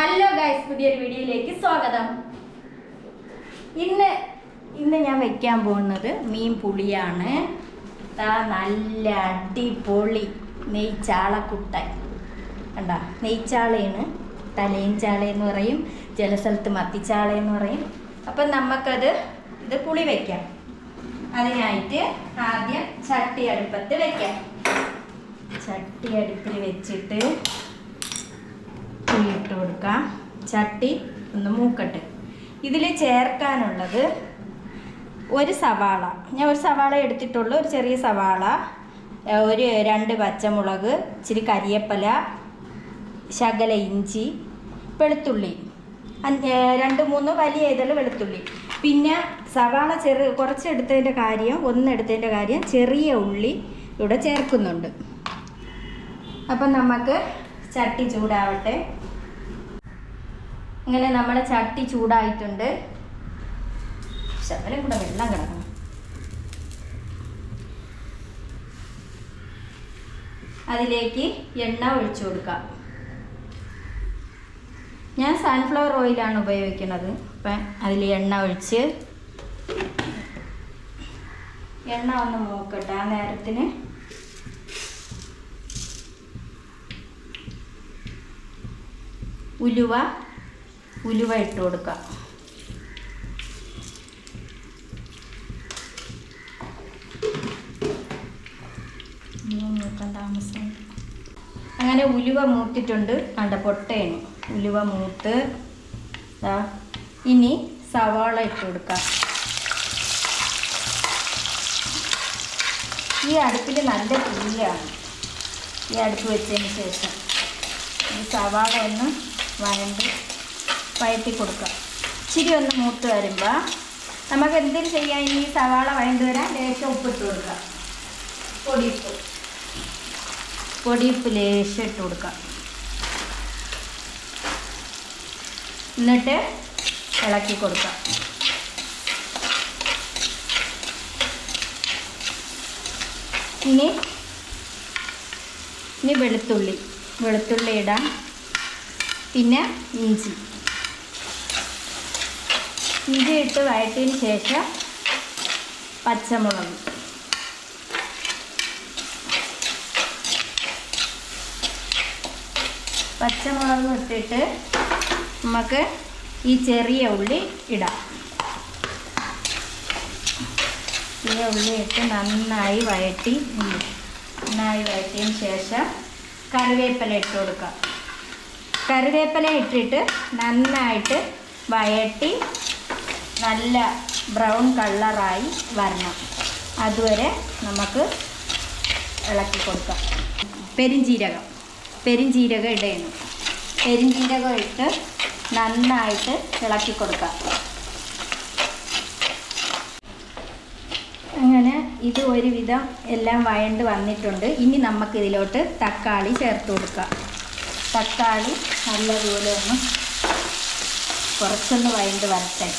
Hello guys, പുതിയൊരു വീഡിയോയിലേക്ക് സ്വാഗതം. ഇന്ന് ഞാൻ വെക്കാൻ പോകുന്നത് മീൻ പുളിയാണ്. നല്ല അടിപൊളി നെയ്ച്ചാളക്കുട്ടൻ കണ്ടാ. നെയ്ച്ചാളയാണ്, തലയും ചാളയെന്ന് പറയും, ചില സ്ഥലത്ത് മത്തിച്ചാളയെന്ന് പറയും. അപ്പം ഇത് പുളി വെക്കാം. അതിനായിട്ട് ആദ്യം ചട്ടി അടുപ്പത്ത് വെക്കാം. ചട്ടി അടുപ്പിൽ വെച്ചിട്ട് പുളി ഇട്ട് കൊടുക്കാം. ചട്ടി ഒന്ന് മൂക്കട്ടെ. ഇതിൽ ചേർക്കാനുള്ളത് ഒരു സവാള, ഞാൻ ഒരു സവാള എടുത്തിട്ടുള്ളൂ, ഒരു ചെറിയ സവാള, ഒരു 2 പച്ചമുളക്, ഇച്ചിരി കരിയേപ്പില, ശകല ഇഞ്ചി, വെളുത്തുള്ളി 2-3 വലിയ ഇതൾ വെളുത്തുള്ളി. പിന്നെ സവാള കുറച്ചെടുത്തതിൻ്റെ കാര്യം ചെറിയ ഉള്ളി ഇവിടെ ചേർക്കുന്നുണ്ട്. അപ്പം നമുക്ക് ചട്ടി ചൂടാവട്ടെ. ഇങ്ങനെ നമ്മുടെ ചട്ടി ചൂടായിട്ടുണ്ട്. ശകലം കൂടെ വെള്ളം കിടക്കണം. അതിലേക്ക് എണ്ണ ഒഴിച്ചു കൊടുക്കാം. ഞാൻ സൺഫ്ലവർ ഓയിലാണ് ഉപയോഗിക്കുന്നത്. അപ്പം അതിൽ എണ്ണ ഒഴിച്ച് എണ്ണ ഒന്ന് മൂക്കട്ടെ. ആ നേരത്തിന് ഉലുവ ഇട്ട് കൊടുക്കാം. അങ്ങനെ ഉലുവ മൂത്തിട്ടുണ്ട്. കണ്ട പൊട്ടയാണ് ഉലുവ മൂത്ത്. ഇനി സവാള ഇട്ട് കൊടുക്കാം. ഈ അടുപ്പിൽ നല്ല തീയാണ്. ഈ അടുപ്പ് വെച്ചതിന് ശേഷം ഈ സവാള ഒന്ന് വഴറ്റി കൊടുക്കാം. ഇച്ചിരി ഒന്ന് മൂത്ത് വരുമ്പോൾ നമുക്ക് എന്തെങ്കിലും ചെയ്യാൻ, ഈ സവാള വഴണ്ട് വരാൻ ലേശം ഉപ്പിട്ട് കൊടുക്കാം. പൊടിയുപ്പ് ലേശം ഇട്ട് കൊടുക്കാം. എന്നിട്ട് ഇളക്കി കൊടുക്കാം. ഇനി വെളുത്തുള്ളി ഇടാം. പിന്നെ ഇഞ്ചി ഇട്ട് വഴറ്റിയതിന് ശേഷം പച്ചമുളക്, ഇട്ടിട്ട് നമുക്ക് ഈ ചെറിയ ഉള്ളി ഇടാം. ചെറിയ ഉള്ളി ഇട്ട് നന്നായി വഴറ്റിയതിന് ശേഷം കറിവേപ്പില ഇട്ട് കൊടുക്കാം. കറിവേപ്പില ഇട്ടിട്ട് നന്നായിട്ട് വഴറ്റി നല്ല ബ്രൗൺ കളറായി വരണം. അതുവരെ നമുക്ക് ഇളക്കി കൊടുക്കാം. പെരിഞ്ജീരകം ഇടണം. പെരിഞ്ജീരകം ഇട്ട് നന്നായിട്ട് ഇളക്കി കൊടുക്കാം. അങ്ങനെ ഇത് ഒരുവിധം എല്ലാം വഴണ്ട് വന്നിട്ടുണ്ട്. ഇനി നമുക്കിതിലോട്ട് തക്കാളി ചേർത്ത് കൊടുക്കാം. തക്കാളി നല്ലതുപോലെ കുറച്ചൊന്ന് വഴണ്ട് വരട്ടെ.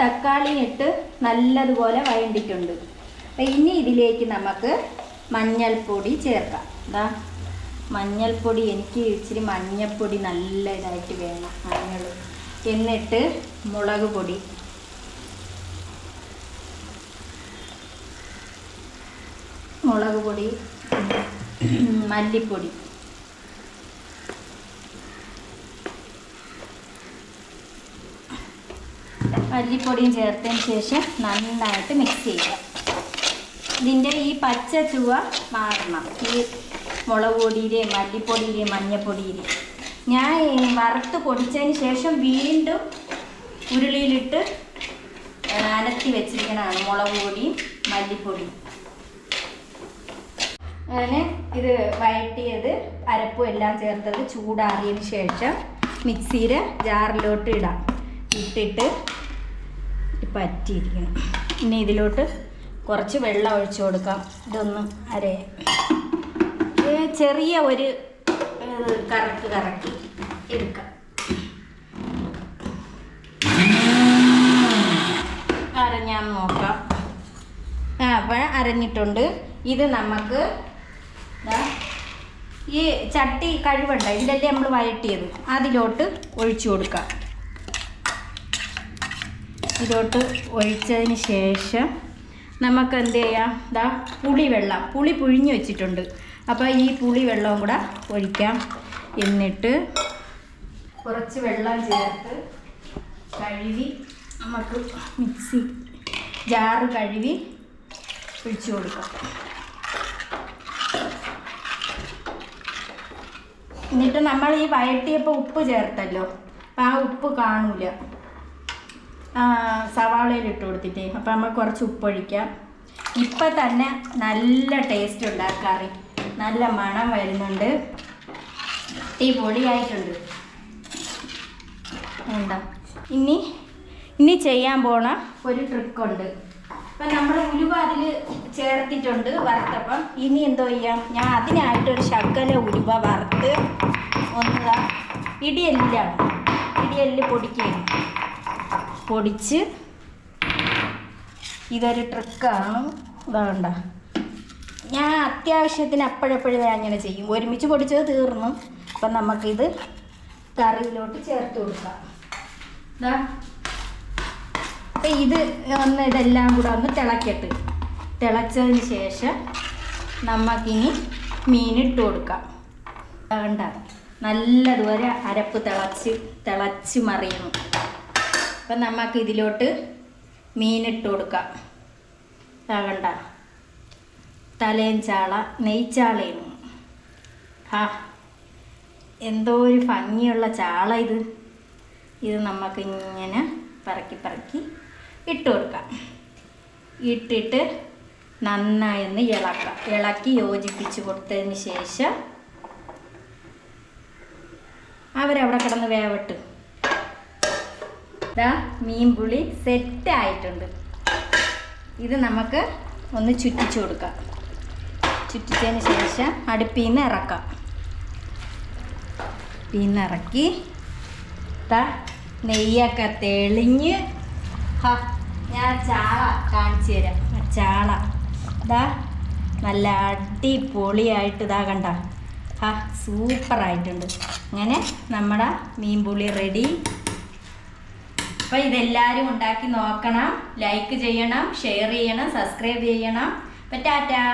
തക്കാളി ഇട്ട് നല്ലതുപോലെ വഴണ്ടിട്ടുണ്ട്. ഇനി ഇതിലേക്ക് നമുക്ക് മഞ്ഞൾപ്പൊടി ചേർക്കാം. മഞ്ഞൾപ്പൊടി, എനിക്ക് ഇച്ചിരി മഞ്ഞൾപ്പൊടി നല്ല ഇതായിട്ട് വേണം, മഞ്ഞൾ. എന്നിട്ട് മുളക് പൊടി, മല്ലിപ്പൊടി, മല്ലിപ്പൊടിയും ചേർത്തതിന് ശേഷം നന്നായിട്ട് മിക്സ് ചെയ്യുക. ഇതിൻ്റെ ഈ പച്ച ചുവ മാറണം. ഈ മുളക് പൊടിയിലെയും മല്ലിപ്പൊടിയിലെയും മഞ്ഞൾപ്പൊടിയിലെയും ഞാൻ വറുത്ത് പൊടിച്ചതിന് ശേഷം വീണ്ടും ഉരുളിയിലിട്ട് അനത്തി വെച്ചിരിക്കണതാണ് മുളക് പൊടിയും മല്ലിപ്പൊടിയും. അങ്ങനെ ഇത് വഴറ്റിയത് അരപ്പും എല്ലാം ചേർത്തത് ചൂടാറിയതിന് ശേഷം മിക്സിയുടെ ജാറിലോട്ട് ഇടാം. ഇട്ടിട്ട് പറ്റിയിരിക്കണം. ഇനി ഇതിലോട്ട് കുറച്ച് വെള്ളം ഒഴിച്ചു കൊടുക്കാം. ഇതൊന്ന് ചെറിയ ഒരു കറക്കി എടുക്കാം. അരഞ്ഞാൽ നോക്കാം. അപ്പോൾ അരഞ്ഞിട്ടുണ്ട്. ഇത് നമുക്ക് ഈ ചട്ടി കഴിവുണ്ട്, ഇതിലല്ലേ നമ്മൾ വഴറ്റിയത്, അതിലോട്ട് ഒഴിച്ചു കൊടുക്കാം. ഇതിലോട്ട് ഒഴിച്ചതിന് ശേഷം നമുക്ക് എന്ത് ചെയ്യാം, ഇതാ പുളി പുഴിഞ്ഞ് വെച്ചിട്ടുണ്ട്. അപ്പോൾ ഈ പുളി വെള്ളവും കൂടെ ഒഴിക്കാം. എന്നിട്ട് കുറച്ച് വെള്ളം ചേർത്ത് കഴുകി നമുക്ക് മിക്സി ജാറ് കഴുകി ഒഴിച്ചു കൊടുക്കാം. എന്നിട്ട് നമ്മൾ ഈ വഴറ്റിയപ്പോൾ ഉപ്പ് ചേർത്തല്ലോ, അപ്പം ആ ഉപ്പ് കാണൂല, സവാളയിലിട്ട് കൊടുത്തിട്ടേ. അപ്പം നമ്മൾ കുറച്ച് ഉപ്പൊഴിക്കാം. ഇപ്പം തന്നെ നല്ല ടേസ്റ്റ് ഉണ്ട് ആ കറി, നല്ല മണം വരുന്നുണ്ട്, പൊടിയായിട്ടുണ്ട്. എന്താ ഇനി ചെയ്യാൻ പോണ ഒരു ട്രിക്കുണ്ട്. അപ്പം നമ്മൾ ഉലുവ അതിൽ ചേർത്തിട്ടുണ്ട് വറുത്തപ്പം. ഇനി എന്തോ ചെയ്യാം, ഞാൻ അതിനായിട്ടൊരു ശകല ഉലുവ വറുത്ത് ഒന്നതാ ഇടിയെല്ല് പൊടിച്ച് ഇതൊരു ട്രിക്കാണ്. ഇതാണ്ട ഞാൻ അത്യാവശ്യത്തിന് അപ്പോഴപ്പോഴും ഞാൻ അങ്ങനെ ചെയ്യും. ഒരുമിച്ച് പൊടിച്ചത് തീർന്നു. അപ്പം നമുക്കിത് കറിയിലോട്ട് ചേർത്ത് കൊടുക്കാം. ഇതാ അപ്പം ഇതെല്ലാം കൂടെ ഒന്ന് തിളച്ചതിന് ശേഷം നമുക്കിനി മീനിട്ട് കൊടുക്കാം. കണ്ട നല്ലതുവരെ അരപ്പ് തിളച്ച് മറിയുന്നു. അപ്പം നമുക്ക് ഇതിലോട്ട് മീനിട്ട് കൊടുക്കാം. കണ്ട തലയും ചാള, നെയ്ച്ചാളയും. എന്തോ ഒരു ഭംഗിയുള്ള ചാള ഇത് നമുക്കിങ്ങനെ പറക്കി ഇട്ട് കൊടുക്കാം. ഇട്ടിട്ട് നന്നായി ഒന്ന് ഇളക്കി യോജിപ്പിച്ച് കൊടുത്തതിന് ശേഷം അവരവിടെ കിടന്ന് വേവട്ട്. ഇതാ മീൻപുളി സെറ്റായിട്ടുണ്ട്. ഇത് നമുക്ക് ഒന്ന് ചുറ്റിച്ചു കൊടുക്കാം. ചുറ്റിച്ചതിന് ശേഷം അടുപ്പിൽ നിന്ന് ഇറക്കാം. ഇറക്കി നെയ്യൊക്കെ തെളിഞ്ഞ് ഞാൻ ചാള കാണിച്ചു തരാം. ചാള നല്ല അടിപൊളിയായിട്ട് കണ്ട സൂപ്പറായിട്ടുണ്ട്. അങ്ങനെ നമ്മുടെ മീൻപുളി റെഡി. അപ്പോൾ ഇതെല്ലാവരും ഉണ്ടാക്കി നോക്കണം. ലൈക്ക് ചെയ്യണം, ഷെയർ ചെയ്യണം, സബ്സ്ക്രൈബ് ചെയ്യണം. അപ്പോൾ ടാറ്റാ.